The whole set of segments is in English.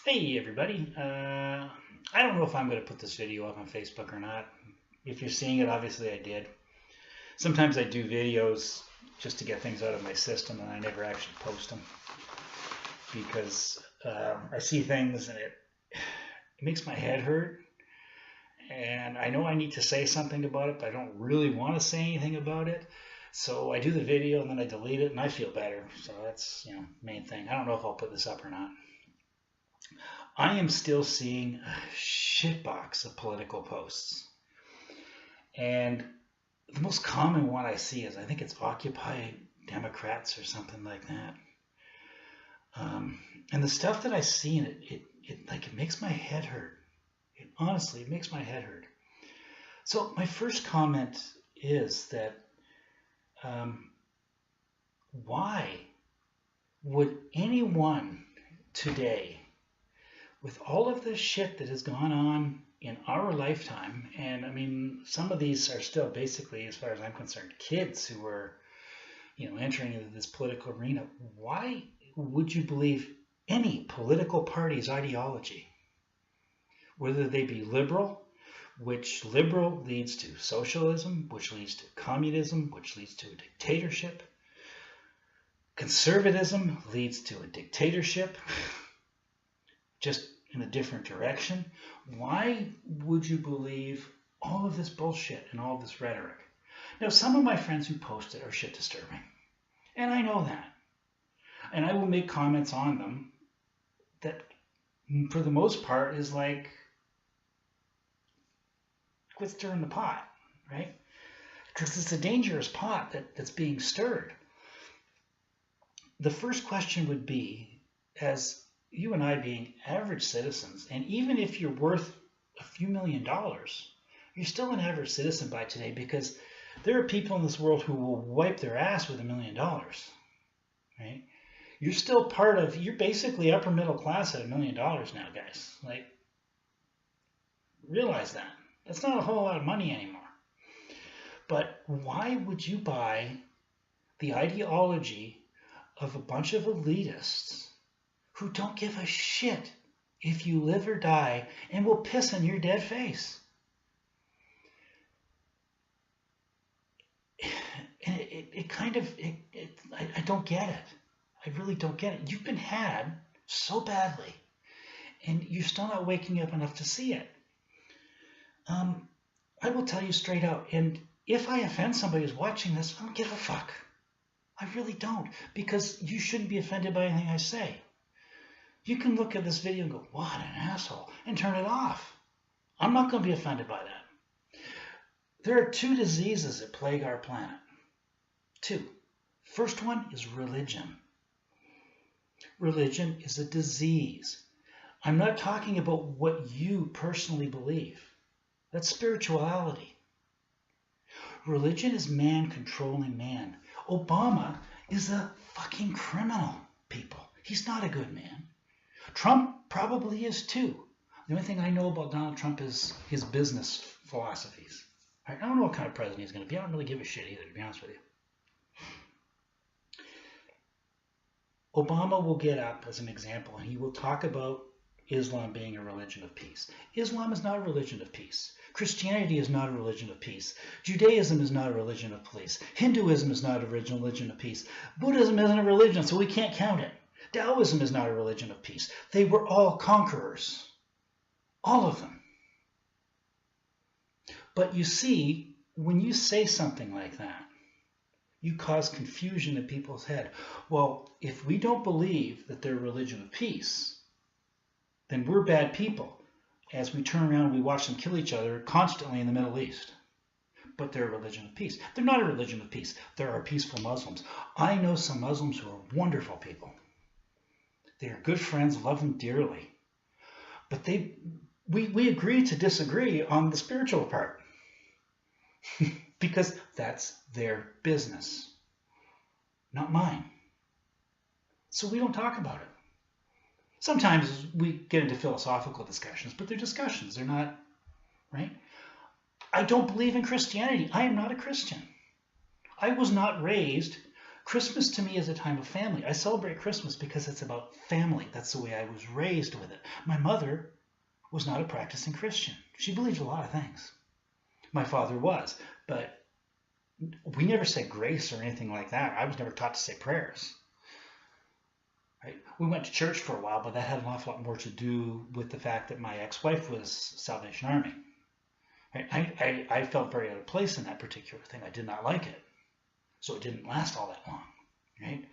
Hey everybody, I don't know if I'm going to put this video up on Facebook or not. If you're seeing it, obviously I did. Sometimes I do videos just to get things out of my system and I never actually post them because I see things and it makes my head hurt, and I know I need to say something about it, but I don't really want to say anything about it. So I do the video and then I delete it and I feel better. So that's, main thing. I don't know if I'll put this up or not. I am still seeing a shitbox of political posts. And the most common one I see is, I think it's Occupy Democrats or something like that. And the stuff that I see in it makes my head hurt. Honestly, it makes my head hurt. So my first comment is that why would anyone today, with all of this shit that has gone on in our lifetime, and I mean, some of these are still basically, as far as I'm concerned, kids who are, entering into this political arena, why would you believe any political party's ideology? Whether they be liberal, which liberal leads to socialism, which leads to communism, which leads to a dictatorship. Conservatism leads to a dictatorship, just in a different direction. Why would you believe all of this bullshit and all of this rhetoric? Now, some of my friends who post it are shit disturbing, and I know that. And I will make comments on them that, for the most part, is like, quit stirring the pot, right? Because it's a dangerous pot that's being stirred. The first question would be, as you and I being average citizens, and even if you're worth a few $1 million, you're still an average citizen by today, because there are people in this world who will wipe their ass with $1 million, right? You're still you're basically upper middle class at $1 million now, guys. Like, realize that. That's not a whole lot of money anymore. But why would you buy the ideology of a bunch of elitists who don't give a shit if you live or die and will piss in your dead face? And I don't get it. I really don't get it. You've been had so badly, and you're still not waking up enough to see it. I will tell you straight out, and if I offend somebody who's watching this, I don't give a fuck. I really don't, because you shouldn't be offended by anything I say. You can look at this video and go, what an asshole, and turn it off. I'm not going to be offended by that. There are two diseases that plague our planet. Two. First one is religion. Religion is a disease. I'm not talking about what you personally believe. That's spirituality. Religion is man controlling man. Obama is a fucking criminal, people. He's not a good man. Trump probably is too. The only thing I know about Donald Trump is his business philosophies. I don't know what kind of president he's going to be. I don't really give a shit either, to be honest with you. Obama will get up as an example, and he will talk about Islam being a religion of peace. Islam is not a religion of peace. Christianity is not a religion of peace. Judaism is not a religion of peace. Hinduism is not a religion of peace. Buddhism isn't a religion, so we can't count it. Taoism is not a religion of peace. They were all conquerors. All of them. But you see, when you say something like that, you cause confusion in people's head. Well, if we don't believe that they're a religion of peace, then we're bad people, as we turn around and we watch them kill each other constantly in the Middle East. But they're a religion of peace. They're not a religion of peace. There are peaceful Muslims. I know some Muslims who are wonderful people. They are good friends, love them dearly. But we agree to disagree on the spiritual part. Because that's their business, not mine. So we don't talk about it. Sometimes we get into philosophical discussions, but they're discussions. They're not, right? I don't believe in Christianity. I am not a Christian. I was not raised Christmas to me is a time of family. I celebrate Christmas because it's about family. That's the way I was raised with it. My mother was not a practicing Christian. She believed a lot of things. My father was, but we never said grace or anything like that. I was never taught to say prayers. Right? We went to church for a while, but that had an awful lot more to do with the fact that my ex-wife was Salvation Army. Right? I felt very out of place in that particular thing. I did not like it. So it didn't last all that long. Right?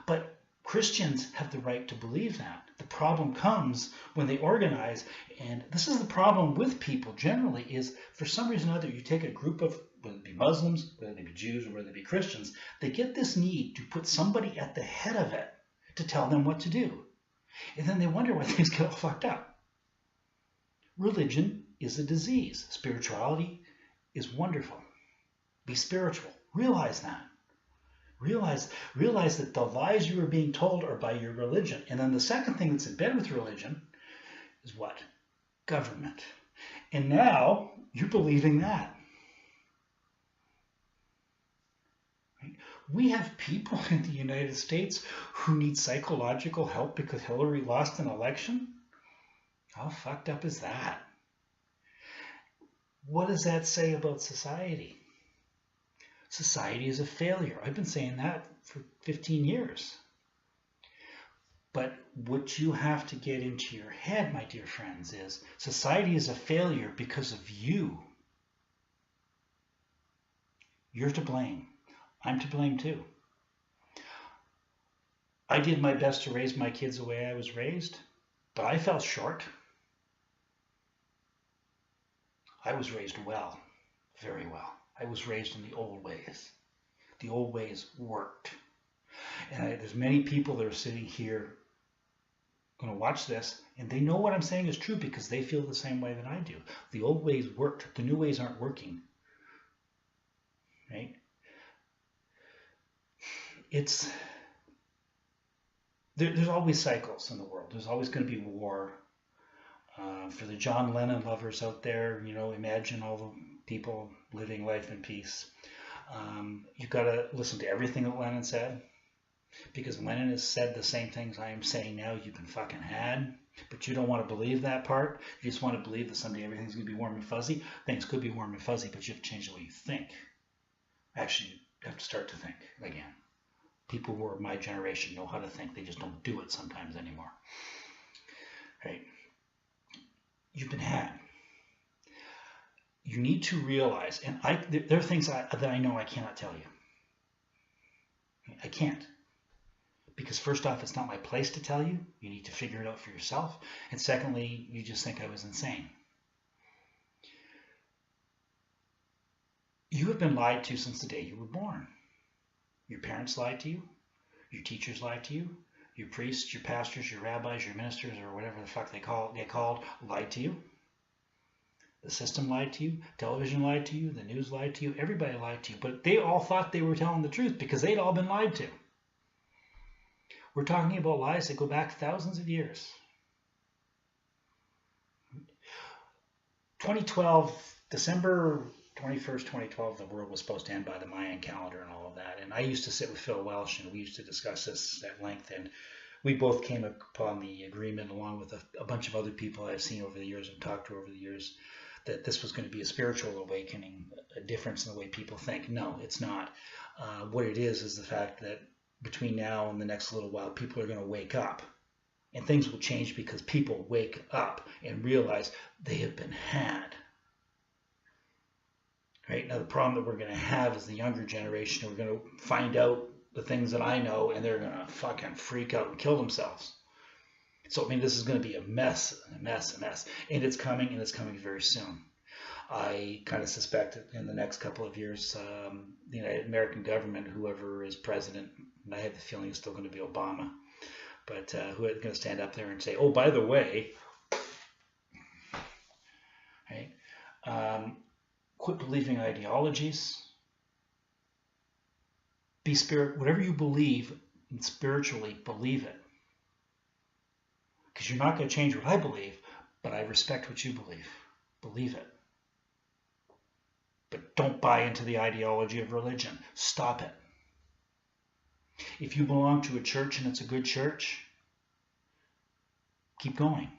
But Christians have the right to believe that. The problem comes when they organize, and this is the problem with people generally, is for some reason or other, you take a group of, whether it be Muslims, whether they be Jews, or whether they be Christians, they get this need to put somebody at the head of it to tell them what to do. And then they wonder why things get all fucked up. Religion is a disease. Spirituality is wonderful. Be spiritual. Realize that. Realize that the lies you are being told are by your religion. And then the second thing that's in bed with religion is what? Government. And now you're believing that. Right? We have people in the United States who need psychological help because Hillary lost an election. How fucked up is that? What does that say about society? Society is a failure. I've been saying that for 15 years. But what you have to get into your head, my dear friends, is society is a failure because of you. You're to blame. I'm to blame too. I did my best to raise my kids the way I was raised, but I fell short. I was raised well, very well. I was raised in the old ways. The old ways worked. And there's many people that are sitting here going to watch this, and they know what I'm saying is true because they feel the same way that I do. The old ways worked. The new ways aren't working. Right? There's always cycles in the world. There's always going to be war. For the John Lennon lovers out there, imagine all the people living life in peace. You've got to listen to everything that Lennon said, because Lennon has said the same things I am saying now. You've been fucking had, but you don't want to believe that part. You just want to believe that someday everything's going to be warm and fuzzy. Things could be warm and fuzzy, but you have to change the way you think. Actually, you have to start to think again. People who are my generation know how to think. They just don't do it sometimes anymore. Right? You've been had. You need to realize, and there are things that I know I cannot tell you. I can't. Because first off, it's not my place to tell you. You need to figure it out for yourself. And secondly, you just think I was insane. You have been lied to since the day you were born. Your parents lied to you. Your teachers lied to you. Your priests, your pastors, your rabbis, your ministers, or whatever the fuck they called, lied to you. The system lied to you. Television lied to you. The news lied to you. Everybody lied to you. But they all thought they were telling the truth because they'd all been lied to. We're talking about lies that go back thousands of years. 2012, December 21st, 2012, the world was supposed to end by the Mayan calendar and all of that. And I used to sit with Phil Welsh, and we used to discuss this at length. And we both came upon the agreement, along with a bunch of other people I've seen over the years and talked to over the years, that this was going to be a spiritual awakening, a difference in the way people think. No, it's not. What it is the fact that between now and the next little while, people are going to wake up. And things will change because people wake up and realize they have been had. Right? Now, the problem that we're going to have is the younger generation who are going to find out the things that I know, and they're going to fucking freak out and kill themselves. So, I mean, this is going to be a mess. And it's coming very soon. I kind of suspect that in the next couple of years, the American government, whoever is president, and I have the feeling it's still going to be Obama, but who is going to stand up there and say, oh, by the way, right? Quit believing ideologies. Be spirit. Whatever you believe spiritually, believe it. Because you're not going to change what I believe, but I respect what you believe. Believe it. But don't buy into the ideology of religion. Stop it. If you belong to a church and it's a good church, keep going.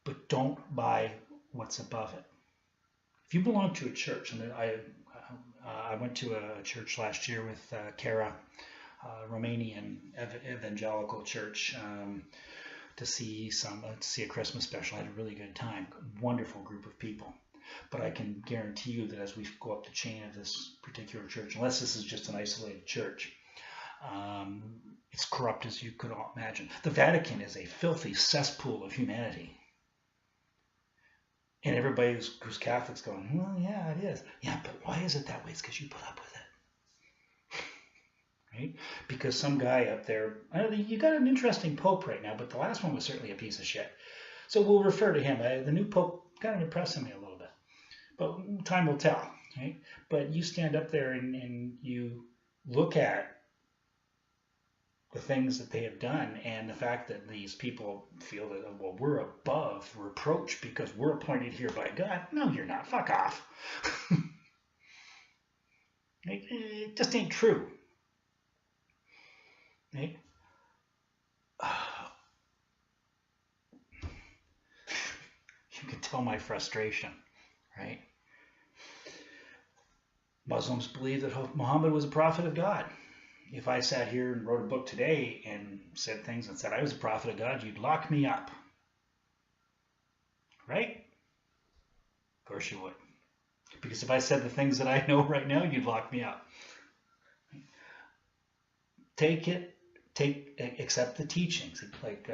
But don't buy what's above it. If you belong to a church, and I went to a church last year with Kara, Romanian evangelical church, to see a Christmas special. I had a really good time. Wonderful group of people. But I can guarantee you that as we go up the chain of this particular church, unless this is just an isolated church, it's corrupt as you could imagine. The Vatican is a filthy cesspool of humanity. And everybody who's Catholic's going, well, yeah, it is. Yeah, but why is it that way? It's because you put up with it. Right? Because some guy up there, you got an interesting pope right now, but the last one was certainly a piece of shit. So we'll refer to him. The new pope kind of impressing me a little bit. But time will tell. Right? But you stand up there and you look at the things that they have done, and the fact that these people feel that, well, we're above reproach because we're appointed here by God. No, you're not. Fuck off. It just ain't true. Right? You can tell my frustration, right? Muslims believe that Muhammad was a prophet of God. If I sat here and wrote a book today and said things and said I was a prophet of God, you'd lock me up. Right? Of course you would. Because if I said the things that I know right now, you'd lock me up. Accept the teachings. Like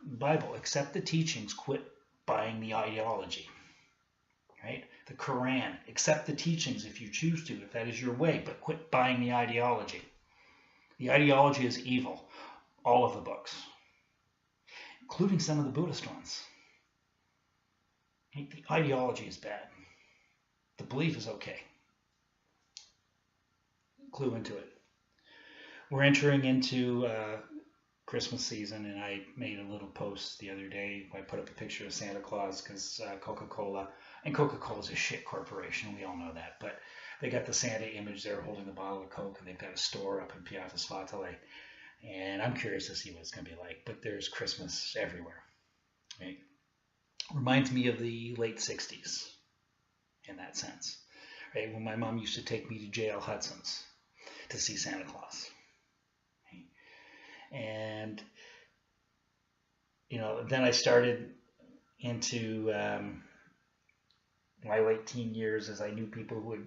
Bible, accept the teachings, quit buying the ideology. Right? The Quran, accept the teachings if you choose to, if that is your way, but quit buying the ideology. The ideology is evil. All of the books, including some of the Buddhist ones. The ideology is bad. The belief is okay. Clue into it. We're entering into Christmas season, and I made a little post the other day. I put up a picture of Santa Claus because Coca-Cola, and Coca-Cola is a shit corporation. We all know that, but they got the Santa image there holding the bottle of Coke, and they've got a store up in Piazza Svatale. And I'm curious to see what it's going to be like, but there's Christmas everywhere. Right? Reminds me of the late 60s in that sense. Right? When my mom used to take me to J.L. Hudson's to see Santa Claus. Right? And, then I started into my late teen years as I knew people who had,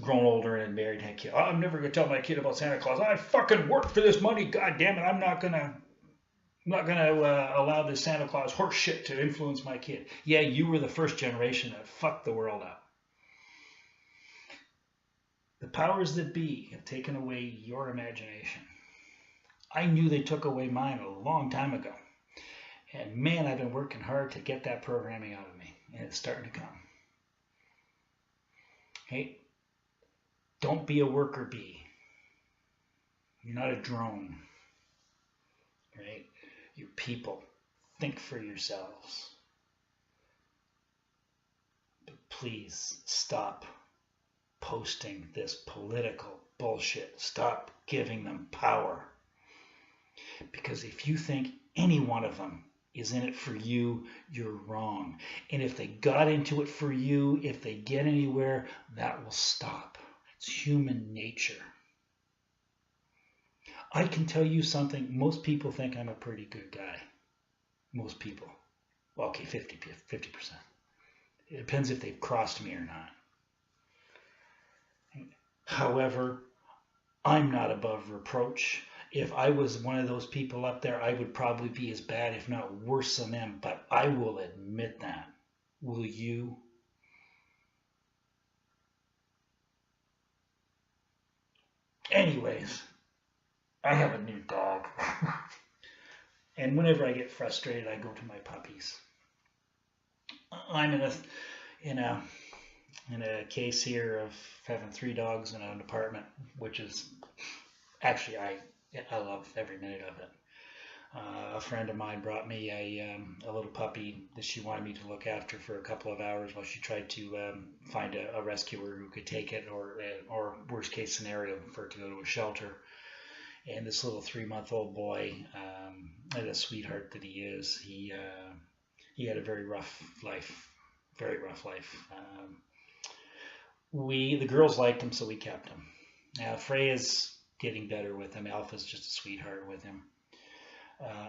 grown older and married and had kids. Oh, I'm never going to tell my kid about Santa Claus. I fucking work for this money. God damn it. I'm not going to allow this Santa Claus horse shit to influence my kid. Yeah, you were the first generation that fucked the world up. The powers that be have taken away your imagination. I knew they took away mine a long time ago. And man, I've been working hard to get that programming out of me. And it's starting to come. Hey, don't be a worker bee. You're not a drone. Right? You're people. Think for yourselves. But please stop posting this political bullshit. Stop giving them power. Because if you think any one of them is in it for you, you're wrong. And if they got into it for you, if they get anywhere, that will stop. It's human nature. I can tell you something. Most people think I'm a pretty good guy. Most people. Well, okay, 50%. It depends if they've crossed me or not. However, I'm not above reproach. If I was one of those people up there, I would probably be as bad, if not worse than them. But I will admit that. Will you? Anyways, I have a new dog. And whenever I get frustrated, I go to my puppies. I'm in a case here of having 3 dogs in an apartment, which is actually I love every minute of it. A friend of mine brought me a little puppy that she wanted me to look after for a couple of hours while she tried to find a rescuer who could take it, or worst case scenario, for it to go to a shelter. And this little 3-month-old boy, and a sweetheart that he is, he had a very rough life, very rough life. The girls liked him, so we kept him. Now Freya's getting better with him. Alpha's just a sweetheart with him.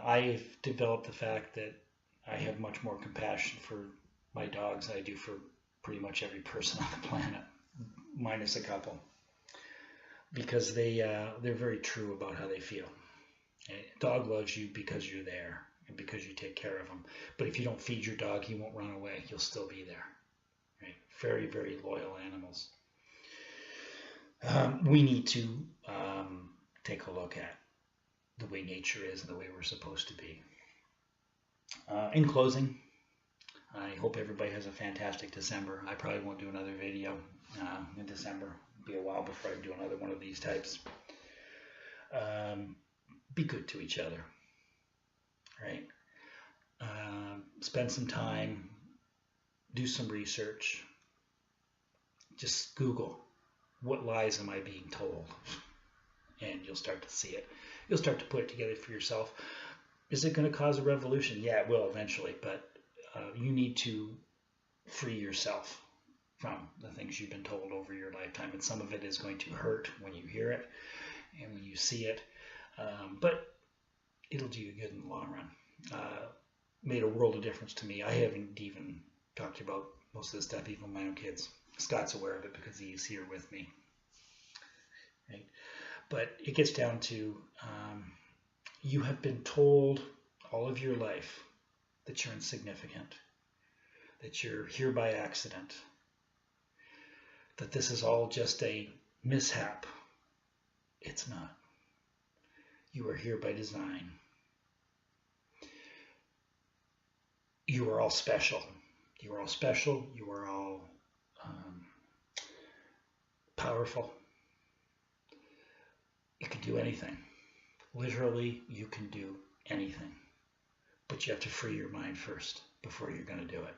I've developed the fact that I have much more compassion for my dogs than I do for pretty much every person on the planet, minus a couple, because they're very true about how they feel. A dog loves you because you're there and because you take care of him. But if you don't feed your dog, he won't run away. He'll still be there. Right? Very, very loyal animals. We need to take a look at the way nature is and the way we're supposed to be. In closing, I hope everybody has a fantastic December. I probably won't do another video in December. It'll be a while before I do another one of these types. Be good to each other, right? Spend some time, do some research. Just Google, what lies am I being told? And you'll start to see it. You'll start to put it together for yourself. Is it going to cause a revolution? Yeah, it will eventually, but you need to free yourself from the things you've been told over your lifetime. And some of it is going to hurt when you hear it and when you see it, but it'll do you good in the long run. Made a world of difference to me. I haven't even talked about most of this stuff, even with my own kids. Scott's aware of it because he's here with me. Right? But it gets down to you have been told all of your life that you're insignificant, that you're here by accident, that this is all just a mishap. It's not. You are here by design. You are all special. You are all special. You are all powerful. You can do anything. Literally, you can do anything. But you have to free your mind first before you're going to do it.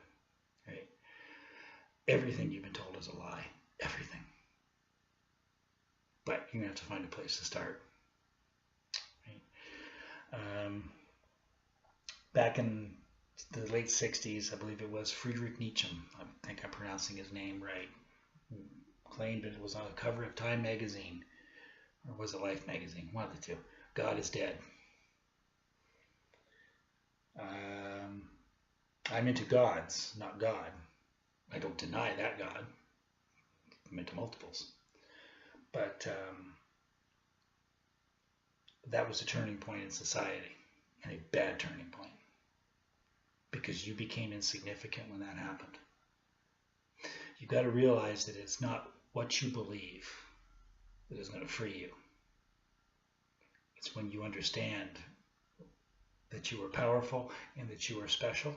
Right? Everything you've been told is a lie. Everything. But you're going to have to find a place to start. Right? Back in the late 60s, I believe it was, Friedrich Nietzsche, I think I'm pronouncing his name right, claimed it was on the cover of Time magazine, or was it Life magazine, one of the two. God is dead. I'm into gods, not God. I don't deny that God. I'm into multiples. But that was a turning point in society, and a bad turning point, because you became insignificant when that happened. You've got to realize that it's not what you believe that is going to free you. It's when you understand that you are powerful and that you are special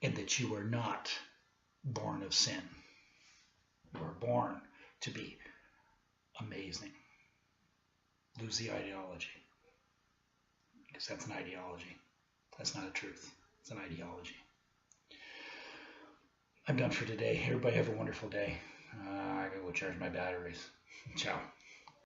and that you are not born of sin. You are born to be amazing. Lose the ideology, because that's an ideology. That's not a truth. It's an ideology. I'm done for today. Everybody have a wonderful day. I gotta go charge my batteries. Ciao.